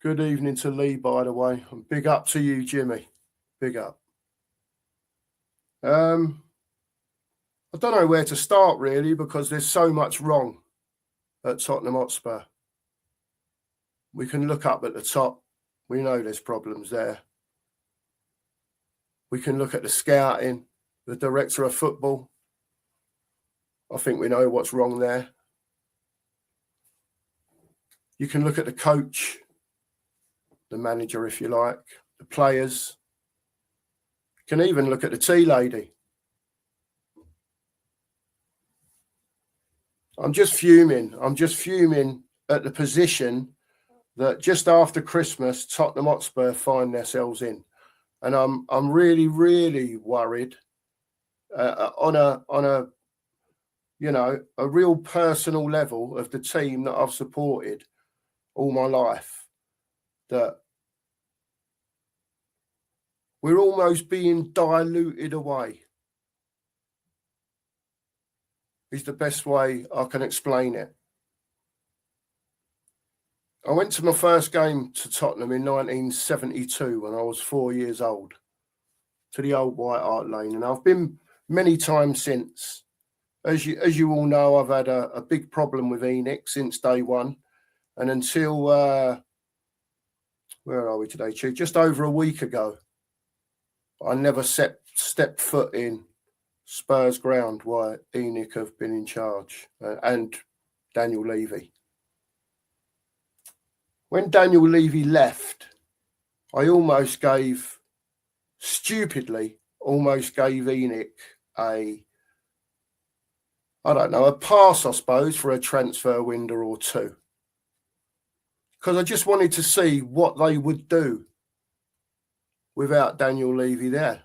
Good evening to Lee, by the way. And big up to you, Jimmy. Big up. I don't know where to start, really, because there's so much wrong at Tottenham Hotspur. We can look up at the top. We know there's problems there. We can look at the scouting, the director of football. I think we know what's wrong there. You can look at the coach, the manager, if you like, the players. You can even look at the tea lady. I'm just fuming. I'm just fuming at the position that just after Christmas, Tottenham Hotspur find themselves in. And I'm really, really worried on a a real personal level of the team that I've supported all my life, that we're almost being diluted away. Is the best way I can explain it. I went to my first game to Tottenham in 1972 when I was 4 years old, to the old White Hart Lane, and I've been many times since. As you all know, I've had a big problem with Enoch since day one, and until where are we today? Just over a week ago, I never stepped foot in Spurs ground while Enoch have been in charge, and Daniel Levy. When Daniel Levy left, I stupidly almost gave Enoch a pass, I suppose, for a transfer window or two. Because I just wanted to see what they would do without Daniel Levy there.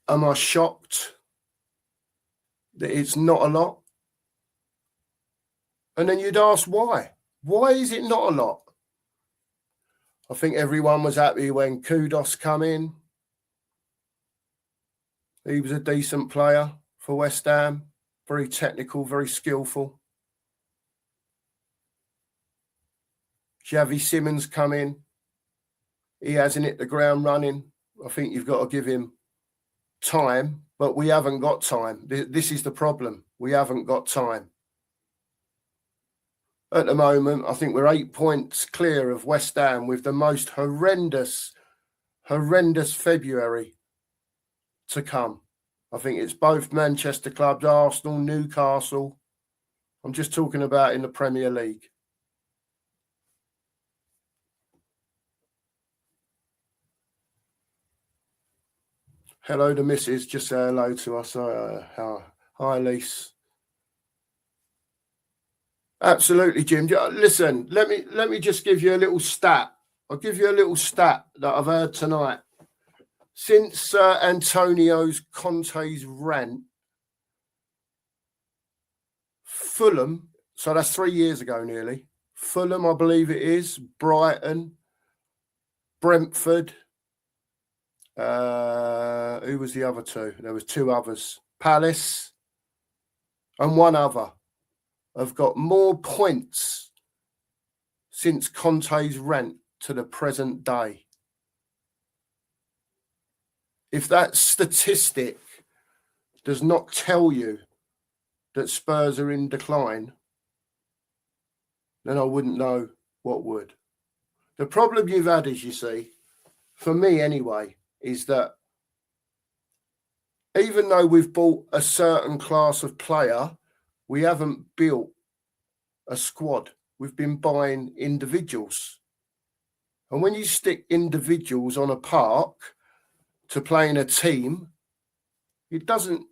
Am I shocked that it's not a lot? And then you'd ask why. Why is it not a lot? I think everyone was happy when Kudos come in. He was a decent player for West Ham. Very technical, very skillful. Xavi Simons come in. He hasn't hit the ground running. I think you've got to give him time, but we haven't got time. This is the problem. We haven't got time. At the moment, I think we're 8 points clear of West Ham with the most horrendous February to come. I think it's both Manchester clubs, Arsenal, Newcastle. I'm just talking about in the Premier League. Hello to Mrs. Just say hello to us. Hi, Lise. Absolutely, Jim. Listen, let me just give you a little stat. I'll give you a little stat that I've heard tonight. Since Antonio Conte's rant, Fulham, so that's 3 years ago nearly. Fulham, I believe it is, Brighton, Brentford. Who was the other two? There was two others. Palace and one other have got more points since Conte's rant to the present day. If that statistic does not tell you that Spurs are in decline, then I wouldn't know what would. The problem you've had is, you see, for me anyway, is that even though we've bought a certain class of player, we haven't built a squad. We've been buying individuals. And when you stick individuals on a park to play in a team, it doesn't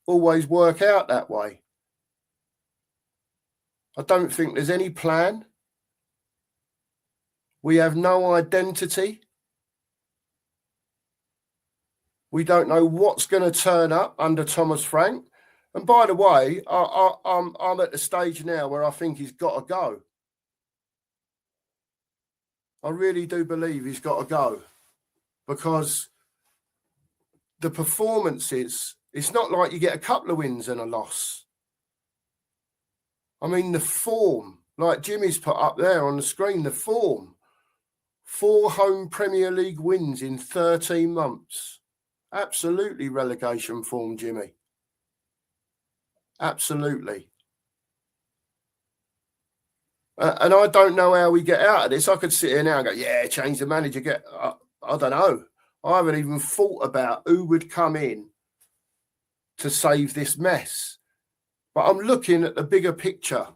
always work out that way. I don't think there's any plan. We have no identity. We don't know what's going to turn up under Thomas Frank. And by the way, I'm at the stage now where I think he's got to go. I really do believe he's got to go, because the performances, it's not like you get a couple of wins and a loss. I mean, the form like Jimmy's put up there on the screen, the form. 4 home Premier League wins in 13 months. Absolutely relegation form, Jimmy. Absolutely. And I don't know how we get out of this. I could sit here now and go, yeah, change the manager. I don't know. I haven't even thought about who would come in to save this mess. But I'm looking at the bigger picture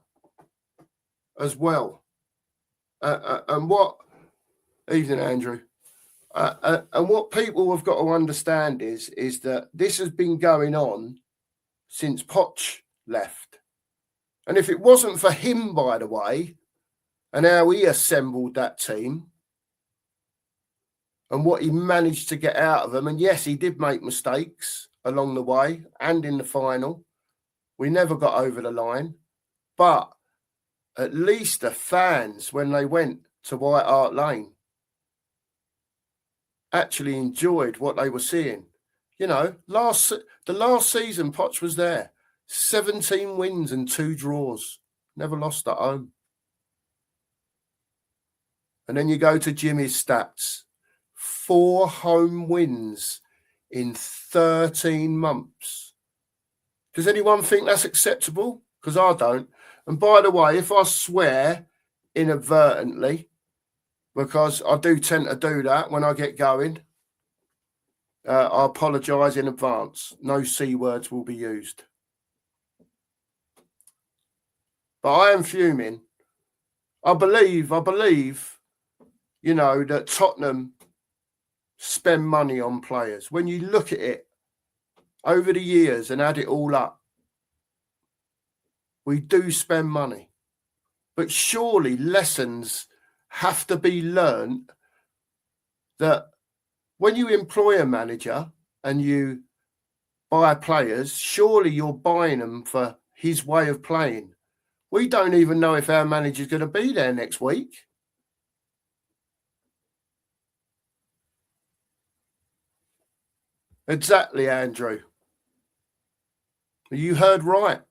as well. And what... Evening, Andrew. And what people have got to understand is that this has been going on since Poch left. And if it wasn't for him, by the way, and how he assembled that team and what he managed to get out of them, and yes, he did make mistakes along the way and in the final. We never got over the line. But at least the fans, when they went to White Hart Lane, actually enjoyed what they were seeing. You know, the last season Poch was there. 17 wins and 2 draws. Never lost at home. And then you go to Jimmy's stats. 4 home wins in 13 months. Does anyone think that's acceptable? Because I don't. And by the way, if I swear inadvertently, because I do tend to do that when I get going, I apologise in advance. No C words will be used. But I am fuming. I believe, you know, that Tottenham spend money on players. When you look at it over the years and add it all up, we do spend money. But surely lessons have to be learned that when you employ a manager and you buy players, surely you're buying them for his way of playing. We don't even know if our manager's going to be there next week. Exactly, Andrew. You heard right.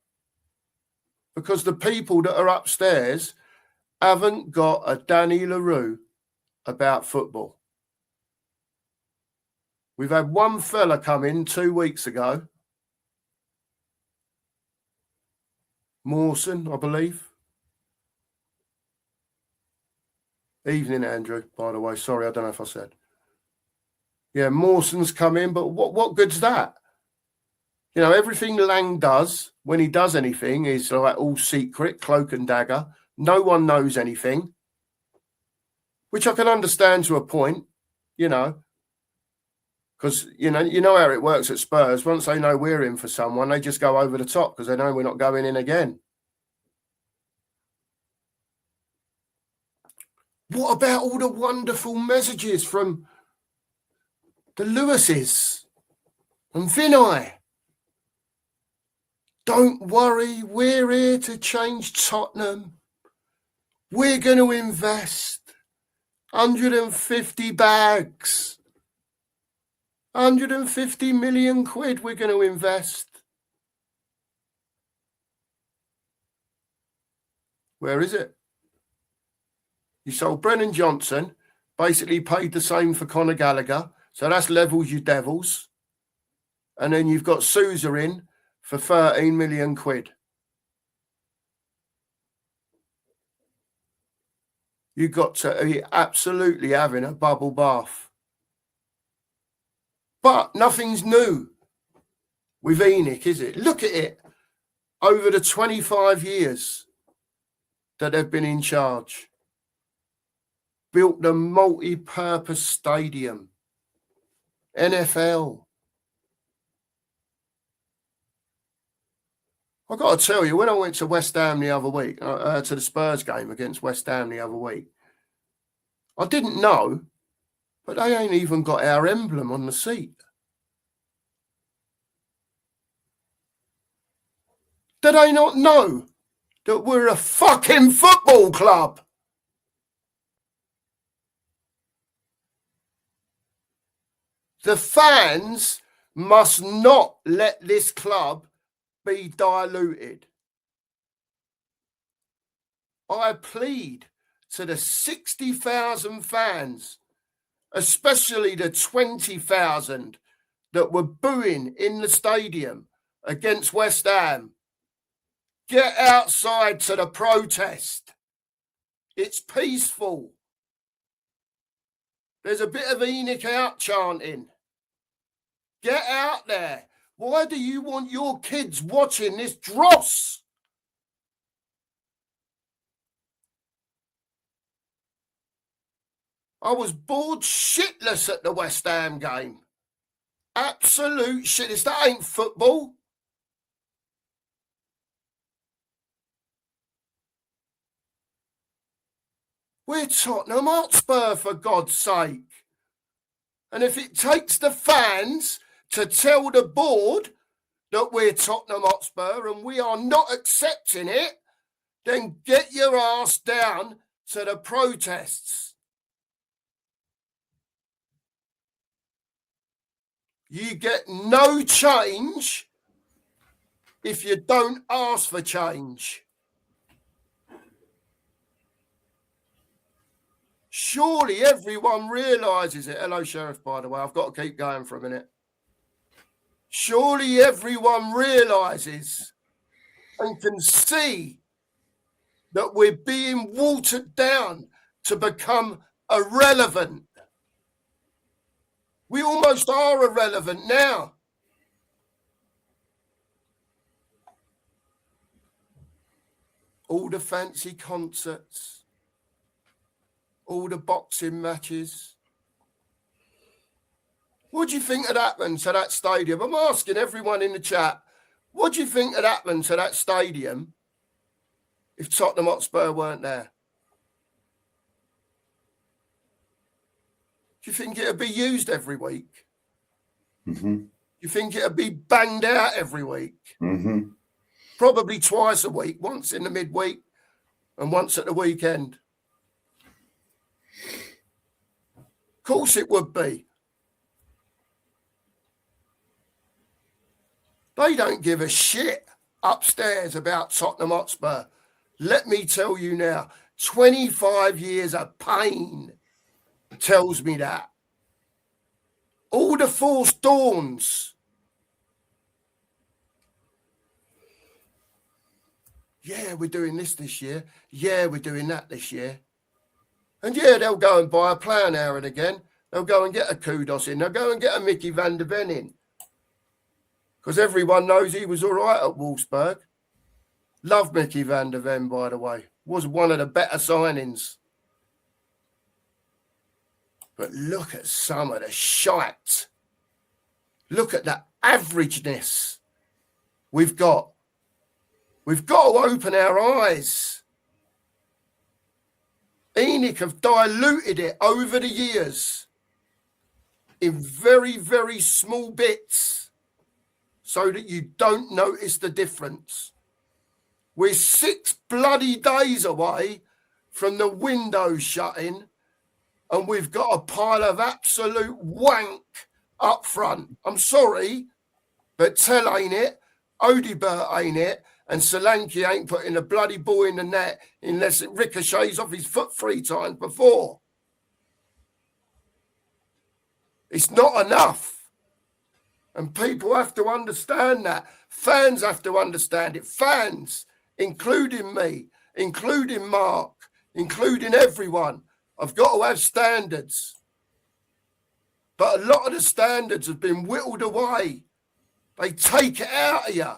Because the people that are upstairs haven't got a Danny LaRue about football. We've had one fella come in 2 weeks ago. Mawson, I believe. Evening, Andrew, by the way. Sorry, I don't know if I said. Yeah, Mawson's come in, but what good's that? You know, everything Lang does, when he does anything, is like all secret, cloak and dagger. No one knows anything, which I can understand to a point, you know, because, you know how it works at Spurs. Once they know we're in for someone, they just go over the top because they know we're not going in again. What about all the wonderful messages from the Lewises and Vinay? Don't worry, we're here to change Tottenham. We're going to invest 150 bags. 150 million quid we're going to invest. Where is it? You sold Brennan Johnson, basically paid the same for Conor Gallagher. So that's levels you devils. And then you've got Sousa in for 13 million quid. You've got to be absolutely having a bubble bath. But nothing's new with Enoch, is it? Look at it. Over the 25 years that they've been in charge. Built the multi-purpose stadium. NFL. I've got to tell you, when I went to West Ham the other week, to the Spurs game against West Ham the other week, I didn't know, but they ain't even got our emblem on the seat. Do they not know that we're a fucking football club? The fans must not let this club be diluted. I plead to the 60,000 fans, especially the 20,000 that were booing in the stadium against West Ham. Get outside to the protest. It's peaceful. There's a bit of Enoch out chanting. Get out there. Why do you want your kids watching this dross? I was bored shitless at the West Ham game. Absolute shit. That ain't football. We're Tottenham Hotspur, for God's sake. And if it takes the fans to tell the board that we're Tottenham Hotspur and we are not accepting it, then get your ass down to the protests. You get no change if you don't ask for change. Surely everyone realises it. Hello, Sheriff, by the way. I've got to keep going for a minute. Surely everyone realises and can see that we're being watered down to become irrelevant. We almost are irrelevant now. All the fancy concerts, all the boxing matches. What do you think had happened to that stadium? I'm asking everyone in the chat, what do you think had happened to that stadium if Tottenham Hotspur weren't there? Do you think it would be used every week? Mm-hmm. Do you think it would be banged out every week? Mm-hmm. Probably twice a week, once in the midweek and once at the weekend. Of course it would be. They don't give a shit upstairs about Tottenham Hotspur. Let me tell you now, 25 years of pain tells me that. All the false dawns. Yeah, we're doing this year. Yeah, we're doing that this year. And yeah, they'll go and buy a player now and again. They'll go and get a Kudos in. They'll go and get a Mickey van der Ven in. Because everyone knows he was all right at Wolfsburg. Love Mickey van der Ven, by the way. Was one of the better signings. But look at some of the shite. Look at the averageness we've got. We've got to open our eyes. Enoch have diluted it over the years in very, very small bits so that you don't notice the difference. We're 6 bloody days away from the windows shutting, and we've got a pile of absolute wank up front. I'm sorry, but Tell ain't it, Odibert ain't it, and Solanke ain't putting a bloody ball in the net unless it ricochets off his foot 3 times before. It's not enough. And people have to understand that. Fans have to understand it. Fans, including me, including Mark, including everyone, I've got to have standards. But a lot of the standards have been whittled away. They take it out of you.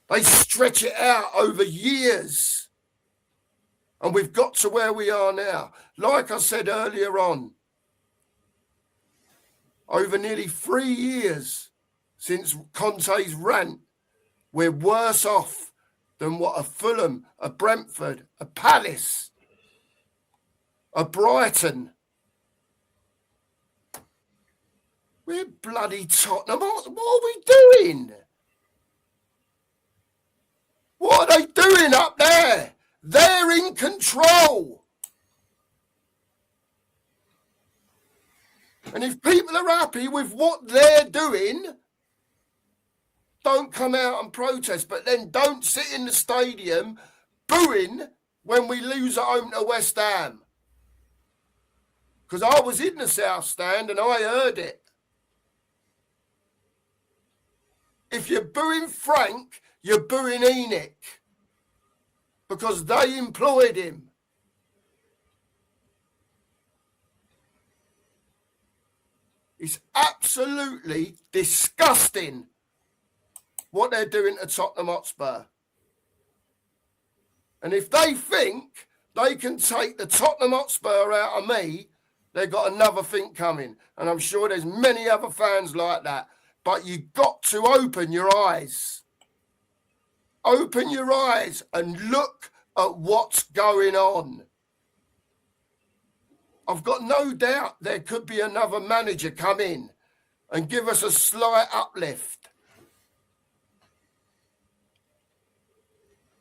They stretch it out over years. And we've got to where we are now. Like I said earlier on, over nearly 3 years since Conte's rant, we're worse off than what a Fulham, a Brentford, a Palace, a Brighton. We're bloody Tottenham. What are we doing? What are they doing up there? They're in control. And if people are happy with what they're doing, don't come out and protest, but then don't sit in the stadium booing when we lose at home to West Ham. Because I was in the South Stand and I heard it. If you're booing Frank, you're booing Enoch. Because they employed him. It's absolutely disgusting what they're doing to Tottenham Hotspur. And if they think they can take the Tottenham Hotspur out of me, they've got another thing coming. And I'm sure there's many other fans like that. But you've got to open your eyes. Open your eyes and look at what's going on. I've got no doubt there could be another manager come in and give us a slight uplift.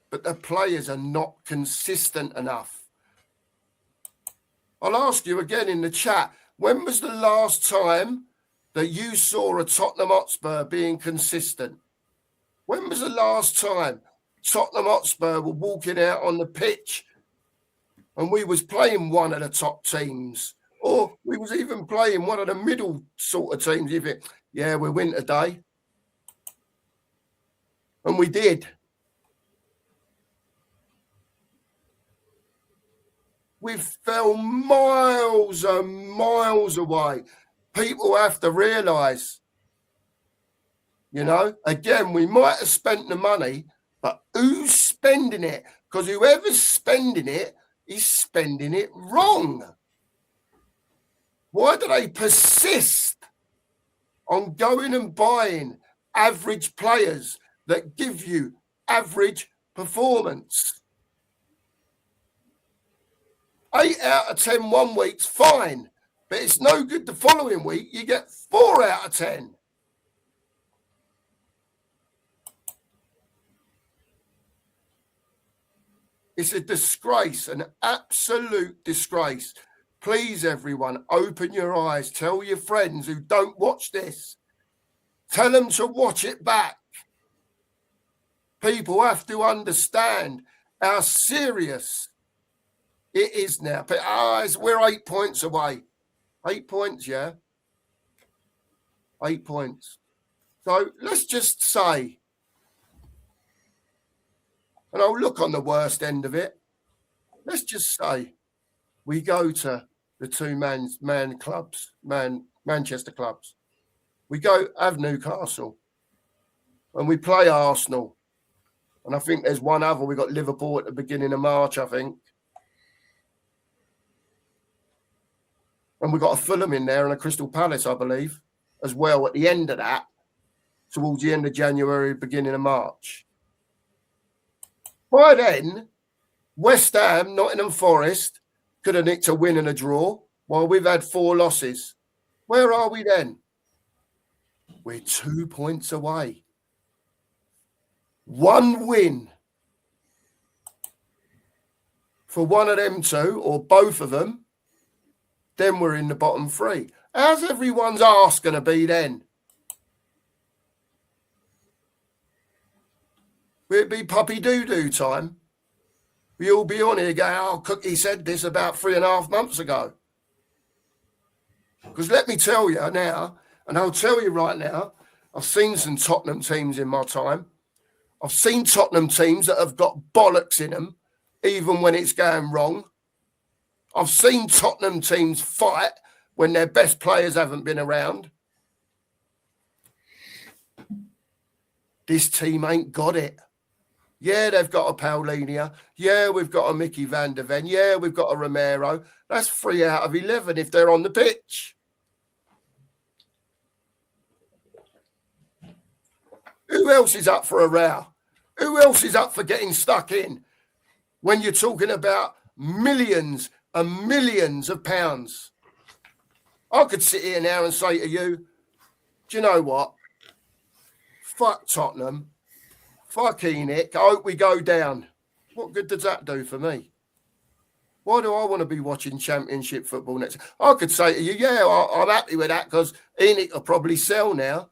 But the players are not consistent enough. I'll ask you again in the chat, when was the last time that you saw a Tottenham Hotspur being consistent? When was the last time Tottenham Hotspur were walking out on the pitch and we was playing one of the top teams, or we was even playing one of the middle sort of teams? We win today. And we did. We fell miles and miles away. People have to realise, again, we might have spent the money, but who's spending it? Because whoever's spending it is spending it wrong. Why do they persist on going and buying average players that give you average performance? 8 out of 10 one week's fine, but it's no good the following week. You get 4 out of 10. It's a disgrace, an absolute disgrace. Please, everyone, open your eyes. Tell your friends who don't watch this. Tell them to watch it back. People have to understand how serious it is now. But we're 8 points away. 8 points, yeah? 8 points. So let's just say, and I'll look on the worst end of it. Let's just say we go to the Manchester clubs. We go have Newcastle and we play Arsenal. And I think there's one other. We got Liverpool at the beginning of March, I think. And we got a Fulham in there and a Crystal Palace, I believe, as well at the end of that, towards the end of January, beginning of March. By then, West Ham, Nottingham Forest could have nicked a win and a draw while we've had 4 losses. Where are we then? We're 2 points away. 1 win for one of them 2 or both of them, then we're in the bottom 3. How's everyone's arse going to be then? Will it be puppy doo-doo time? We all be on here going, Cookie said this about 3.5 months ago. Because let me tell you now, and I'll tell you right now, I've seen some Tottenham teams in my time. I've seen Tottenham teams that have got bollocks in them, even when it's going wrong. I've seen Tottenham teams fight when their best players haven't been around. This team ain't got it. Yeah, they've got a Paulinho. Yeah, we've got a Mickey van der Ven. Yeah, we've got a Romero. That's 3 out of 11 if they're on the pitch. Who else is up for a row? Who else is up for getting stuck in when you're talking about millions and millions of pounds? I could sit here now and say to you, do you know what? Fuck Tottenham. Fuck Enoch. I hope we go down. What good does that do for me? Why do I want to be watching Championship football next? I could say to you, yeah, I'm happy with that because Enoch will probably sell now.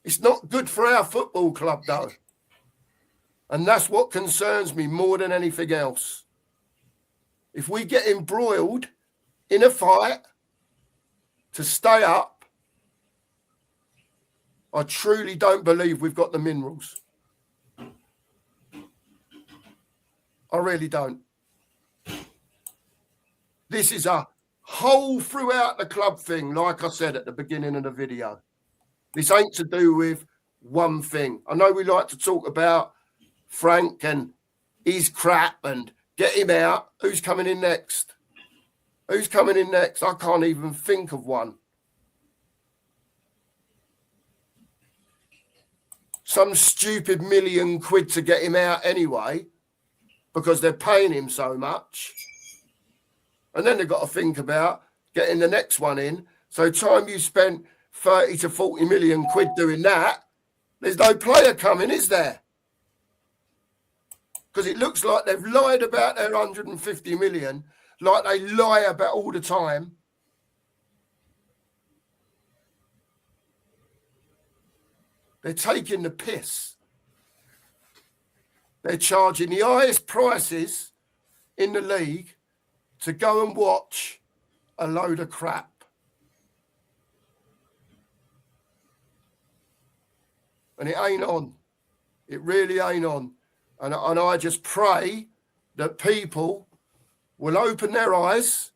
It's not good for our football club, though. And that's what concerns me more than anything else. If we get embroiled in a fight to stay up, I truly don't believe we've got the minerals. I really don't. This is a whole throughout the club thing, like I said at the beginning of the video. This ain't to do with one thing. I know we like to talk about Frank and his crap and get him out. Who's coming in next? Who's coming in next? I can't even think of one. Some stupid £1 million to get him out anyway, because they're paying him so much. And then they've got to think about getting the next one in. So time you spent 30 to 40 million quid doing that, there's no player coming, is there? Because it looks like they've lied about their 150 million, like they lie about all the time. They're taking the piss. They're charging the highest prices in the league to go and watch a load of crap. And it ain't on. It really ain't on. And I just pray that people will open their eyes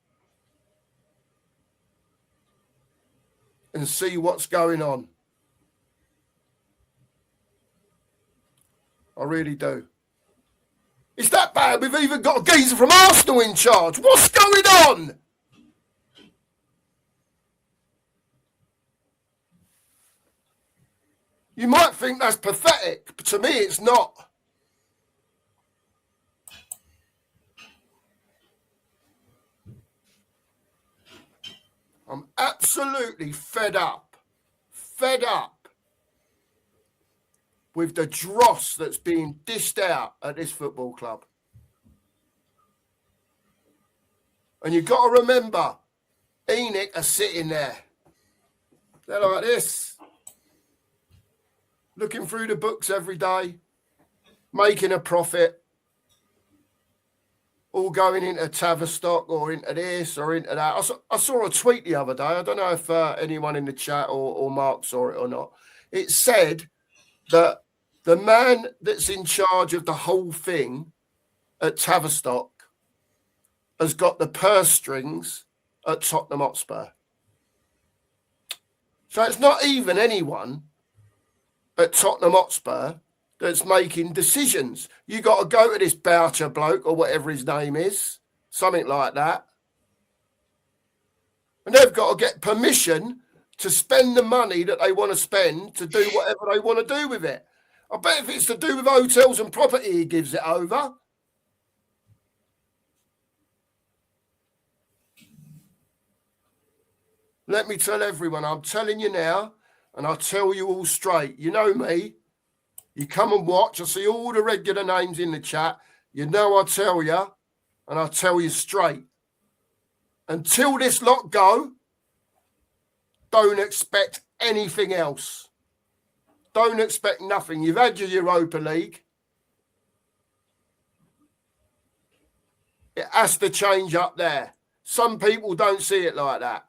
and see what's going on. I really do. It's that bad. We've even got a geezer from Arsenal in charge. What's going on? You might think that's pathetic, but to me it's not. I'm absolutely fed up with the dross that's being dished out at this football club. And you've got to remember, Enoch are sitting there. They're like this, looking through the books every day, making a profit, all going into Tavistock or into this or into that. I saw a tweet the other day. I don't know if anyone in the chat or Mark saw it or not. It said that the man that's in charge of the whole thing at Tavistock has got the purse strings at Tottenham Hotspur. So it's not even anyone at Tottenham Hotspur that's making decisions. You got to go to this Boucher bloke or whatever his name is, something like that. And they've got to get permission to spend the money that they want to spend to do whatever they want to do with it. I bet if it's to do with hotels and property, he gives it over. Let me tell everyone, I'm telling you now, and I'll tell you all straight. You know me. You come and watch. I see all the regular names in the chat. You know I tell you, and I'll tell you straight. Until this lot go, don't expect anything else. Don't expect nothing. You've had your Europa League. It has to change up there. Some people don't see it like that.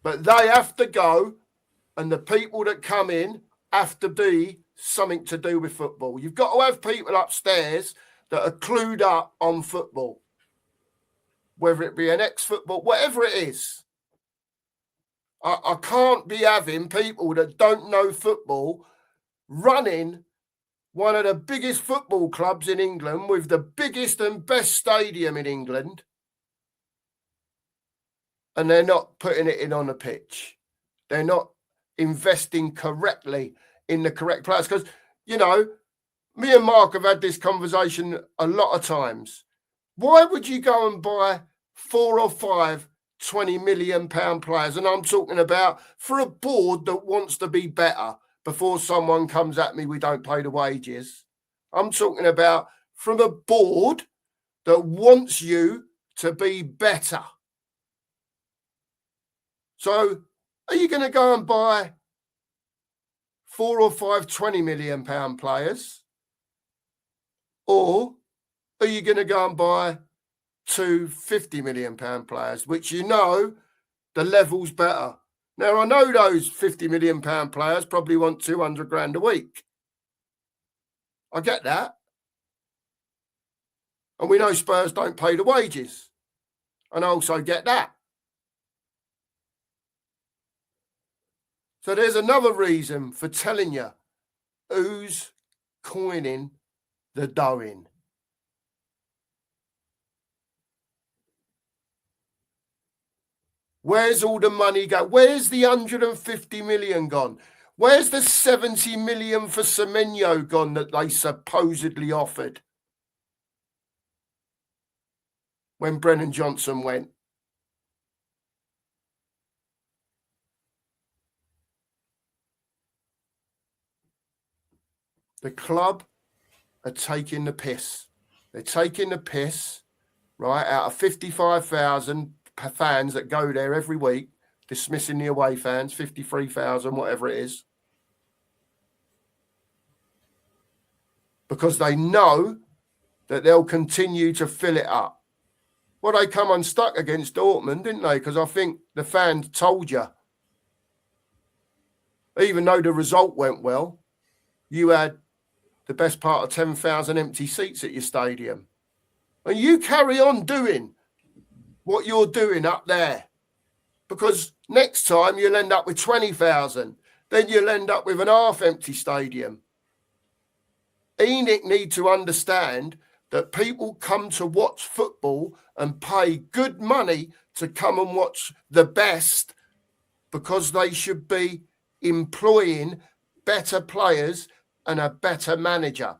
But they have to go, and the people that come in have to be something to do with football. You've got to have people upstairs that are clued up on football, whether it be an ex-football, whatever it is. I can't be having people that don't know football running one of the biggest football clubs in England with the biggest and best stadium in England, and they're not putting it in on the pitch. They're not investing correctly in the correct players. Because, you know, me and Mark have had this conversation a lot of times. Why would you go and buy 4 or 5 £20 million players? And I'm talking about for a board that wants to be better before someone comes at me, we don't pay the wages. I'm talking about from a board that wants you to be better. So are you going to go and buy 4 or 5 £20 million players? Or are you going to go and buy 2 £50 million players, which you know the level's better? Now, I know those £50 million players probably want 200 grand a week. I get that. And we know Spurs don't pay the wages. And I also get that. So there's another reason for telling you who's coining the dough in. Where's all the money go? Where's the 150 million gone? Where's the 70 million for Semenyo gone that they supposedly offered when Brennan Johnson went? The club are taking the piss. They're taking the piss, right, out of 55,000 fans that go there every week, dismissing the away fans, 53,000, whatever it is. Because they know that they'll continue to fill it up. Well, they come unstuck against Dortmund, didn't they? Because I think the fans told you, even though the result went well, you had the best part of 10,000 empty seats at your stadium. And you carry on doing what you're doing up there. Because next time you'll end up with 20,000. Then you'll end up with an half-empty stadium. ENIC need to understand that people come to watch football and pay good money to come and watch the best because they should be employing better players and a better manager.